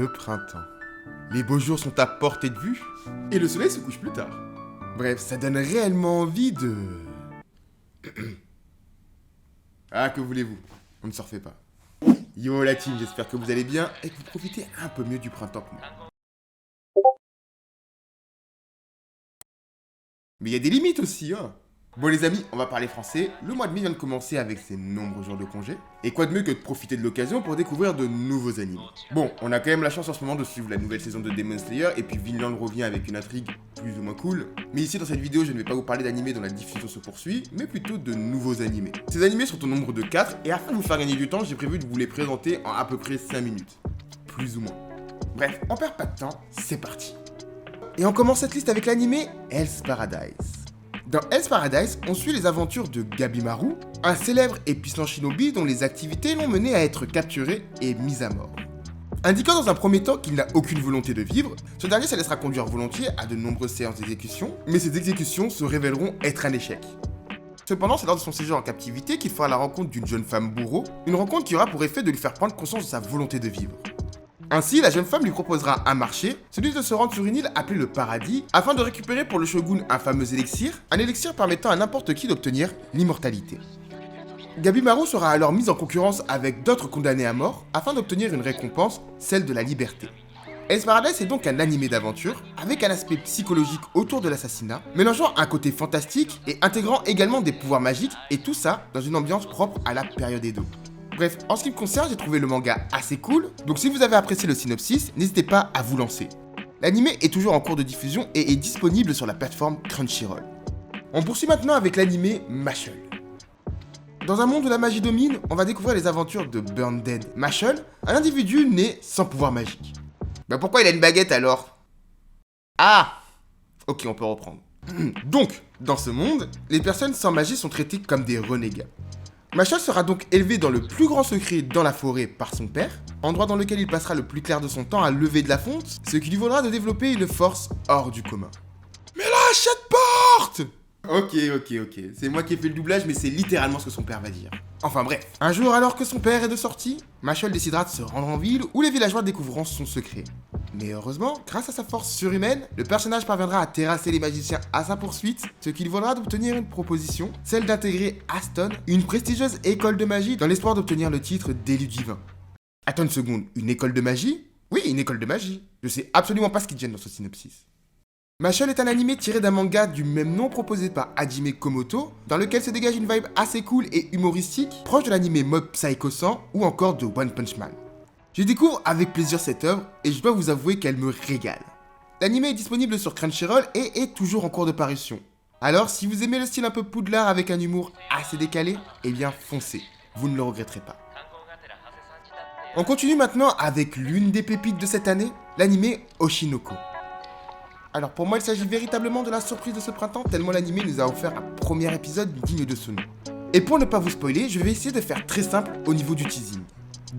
Le printemps. Les beaux jours sont à portée de vue et le soleil se couche plus tard. Bref, ça donne réellement envie de... Ah, que voulez-vous? On ne se refait pas. Yo la team, j'espère que vous allez bien et que vous profitez un peu mieux du printemps que moi. Mais il y a des limites aussi, hein. Bon les amis, on va parler français. Le mois de mai vient de commencer avec ses nombreux jours de congé. Et quoi de mieux que de profiter de l'occasion pour découvrir de nouveaux animes. Bon, on a quand même la chance en ce moment de suivre la nouvelle saison de Demon Slayer et puis Vinland revient avec une intrigue plus ou moins cool. Mais ici dans cette vidéo, je ne vais pas vous parler d'animés dont la diffusion se poursuit, mais plutôt de nouveaux animés. Ces animés sont au nombre de 4 et afin de vous faire gagner du temps, j'ai prévu de vous les présenter en à peu près 5 minutes. Plus ou moins. Bref, on perd pas de temps, c'est parti. Et on commence cette liste avec l'animé Hell's Paradise. Dans Hell's Paradise, on suit les aventures de Gabimaru, un célèbre et puissant shinobi dont les activités l'ont mené à être capturé et mis à mort. Indiquant dans un premier temps qu'il n'a aucune volonté de vivre, ce dernier se laissera conduire volontiers à de nombreuses séances d'exécution, mais ces exécutions se révéleront être un échec. Cependant, c'est lors de son séjour en captivité qu'il fera la rencontre d'une jeune femme bourreau, une rencontre qui aura pour effet de lui faire prendre conscience de sa volonté de vivre. Ainsi, la jeune femme lui proposera un marché, celui de se rendre sur une île appelée le Paradis, afin de récupérer pour le shogun un fameux élixir, un élixir permettant à n'importe qui d'obtenir l'immortalité. Gabimaru sera alors mise en concurrence avec d'autres condamnés à mort, afin d'obtenir une récompense, celle de la liberté. Hell's Paradise est donc un animé d'aventure, avec un aspect psychologique autour de l'assassinat, mélangeant un côté fantastique et intégrant également des pouvoirs magiques, et tout ça dans une ambiance propre à la période Edo. Bref, en ce qui me concerne, j'ai trouvé le manga assez cool, donc si vous avez apprécié le synopsis, n'hésitez pas à vous lancer. L'animé est toujours en cours de diffusion et est disponible sur la plateforme Crunchyroll. On poursuit maintenant avec l'animé Mashle. Dans un monde où la magie domine, on va découvrir les aventures de Burn Dead Mashle, un individu né sans pouvoir magique. Bah pourquoi il a une baguette alors? Ah! Ok, on peut reprendre. Donc, dans ce monde, les personnes sans magie sont traitées comme des renégats. Mashle sera donc élevé dans le plus grand secret dans la forêt par son père, endroit dans lequel il passera le plus clair de son temps à lever de la fonte, ce qui lui vaudra de développer une force hors du commun. Mais là, cette porte! Ok, c'est moi qui ai fait le doublage, mais c'est littéralement ce que son père va dire. Enfin bref, un jour alors que son père est de sortie, Mashle décidera de se rendre en ville où les villageois découvriront son secret. Mais heureusement, grâce à sa force surhumaine, le personnage parviendra à terrasser les magiciens à sa poursuite, ce qui lui vaudra d'obtenir une proposition, celle d'intégrer Aston, une prestigieuse école de magie, dans l'espoir d'obtenir le titre d'élu divin. Attends une seconde, une école de magie? Oui, une école de magie. Je sais absolument pas ce qui te gêne dans ce synopsis. Mashle est un animé tiré d'un manga du même nom proposé par Hajime Komoto, dans lequel se dégage une vibe assez cool et humoristique, proche de l'animé Mob Psycho 100 ou encore de One Punch Man. Je découvre avec plaisir cette œuvre et je dois vous avouer qu'elle me régale. L'anime est disponible sur Crunchyroll et est toujours en cours de parution. Alors si vous aimez le style un peu poudlard avec un humour assez décalé, eh bien foncez, vous ne le regretterez pas. On continue maintenant avec l'une des pépites de cette année, l'anime Oshinoko. Alors pour moi il s'agit véritablement de la surprise de ce printemps tellement l'anime nous a offert un premier épisode digne de ce nom. Et pour ne pas vous spoiler, je vais essayer de faire très simple au niveau du teasing.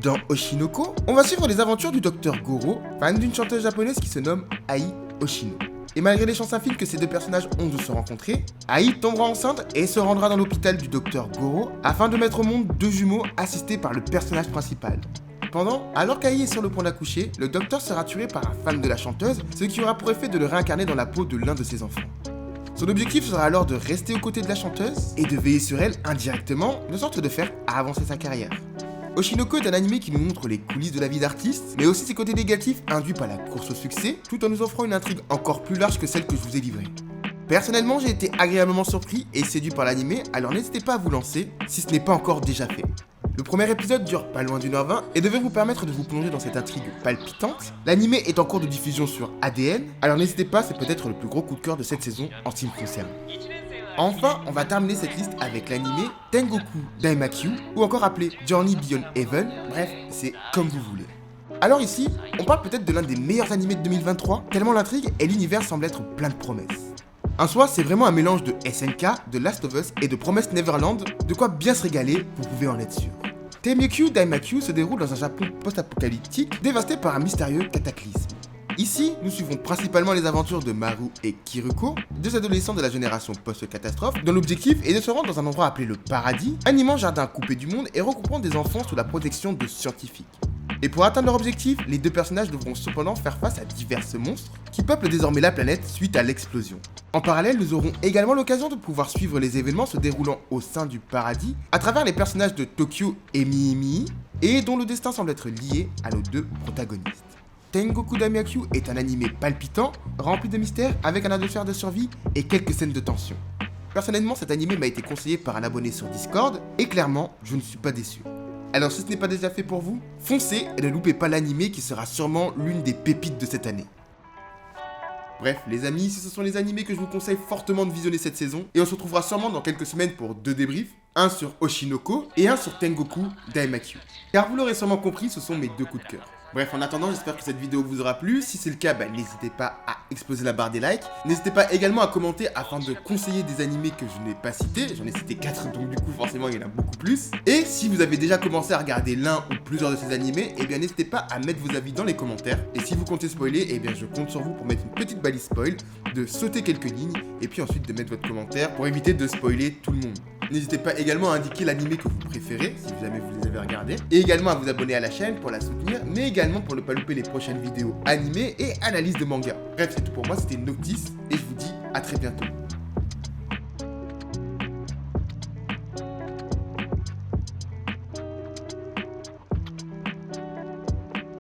Dans Oshinoko, on va suivre les aventures du docteur Goro, fan d'une chanteuse japonaise qui se nomme Ai Oshino. Et malgré les chances infimes que ces deux personnages ont de se rencontrer, Ai tombera enceinte et se rendra dans l'hôpital du docteur Goro afin de mettre au monde deux jumeaux assistés par le personnage principal. Cependant, alors qu'Ai est sur le point d'accoucher, le docteur sera tué par un fan de la chanteuse, ce qui aura pour effet de le réincarner dans la peau de l'un de ses enfants. Son objectif sera alors de rester aux côtés de la chanteuse et de veiller sur elle indirectement, de sorte de faire avancer sa carrière. Oshinoko est un anime qui nous montre les coulisses de la vie d'artiste, mais aussi ses côtés négatifs induits par la course au succès, tout en nous offrant une intrigue encore plus large que celle que je vous ai livrée. Personnellement, j'ai été agréablement surpris et séduit par l'anime, alors n'hésitez pas à vous lancer, si ce n'est pas encore déjà fait. Le premier épisode dure pas loin d'1h20 et devrait vous permettre de vous plonger dans cette intrigue palpitante. L'anime est en cours de diffusion sur ADN, alors n'hésitez pas, c'est peut-être le plus gros coup de cœur de cette saison en ce qui me concerne. Enfin, on va terminer cette liste avec l'anime Tengoku Daimakyu, ou encore appelé Journey Beyond Heaven, bref, c'est comme vous voulez. Alors ici, on parle peut-être de l'un des meilleurs animés de 2023, tellement l'intrigue et l'univers semblent être plein de promesses. En soi, c'est vraiment un mélange de SNK, de Last of Us et de Promised Neverland, de quoi bien se régaler, vous pouvez en être sûr. Tengoku Daimakyu se déroule dans un Japon post-apocalyptique, dévasté par un mystérieux cataclysme. Ici, nous suivons principalement les aventures de Maru et Kiruko, deux adolescents de la génération post-catastrophe, dont l'objectif est de se rendre dans un endroit appelé le Paradis, un immense jardin coupé du monde et regroupant des enfants sous la protection de scientifiques. Et pour atteindre leur objectif, les deux personnages devront cependant faire face à divers monstres qui peuplent désormais la planète suite à l'explosion. En parallèle, nous aurons également l'occasion de pouvoir suivre les événements se déroulant au sein du paradis à travers les personnages de Tokyo et Mii, et dont le destin semble être lié à nos deux protagonistes. Tengoku Daimakyu est un animé palpitant, rempli de mystères, avec un atmosphère de survie et quelques scènes de tension. Personnellement, cet animé m'a été conseillé par un abonné sur Discord, et clairement, je ne suis pas déçu. Alors si ce n'est pas déjà fait pour vous, foncez et ne loupez pas l'animé qui sera sûrement l'une des pépites de cette année. Bref, les amis, ce sont les animés que je vous conseille fortement de visionner cette saison, et on se retrouvera sûrement dans quelques semaines pour 2 débriefs, un sur Oshinoko et un sur Tengoku Daimakyu. Car vous l'aurez sûrement compris, ce sont mes 2 coups de cœur. Bref, en attendant, j'espère que cette vidéo vous aura plu. Si c'est le cas, n'hésitez pas à exploser la barre des likes. N'hésitez pas également à commenter afin de conseiller des animés que je n'ai pas cités. J'en ai cité 4, donc du coup, forcément, il y en a beaucoup plus. Et si vous avez déjà commencé à regarder l'un ou plusieurs de ces animés, n'hésitez pas à mettre vos avis dans les commentaires. Et si vous comptez spoiler, je compte sur vous pour mettre une petite balise spoil, de sauter quelques lignes, et puis ensuite de mettre votre commentaire pour éviter de spoiler tout le monde. N'hésitez pas également à indiquer l'animé que vous préférez, si jamais vous les avez regardés, et également à vous abonner à la chaîne pour la soutenir, mais également pour ne pas louper les prochaines vidéos animées et analyses de manga. Bref, c'est tout pour moi, c'était Noctis, et je vous dis à très bientôt.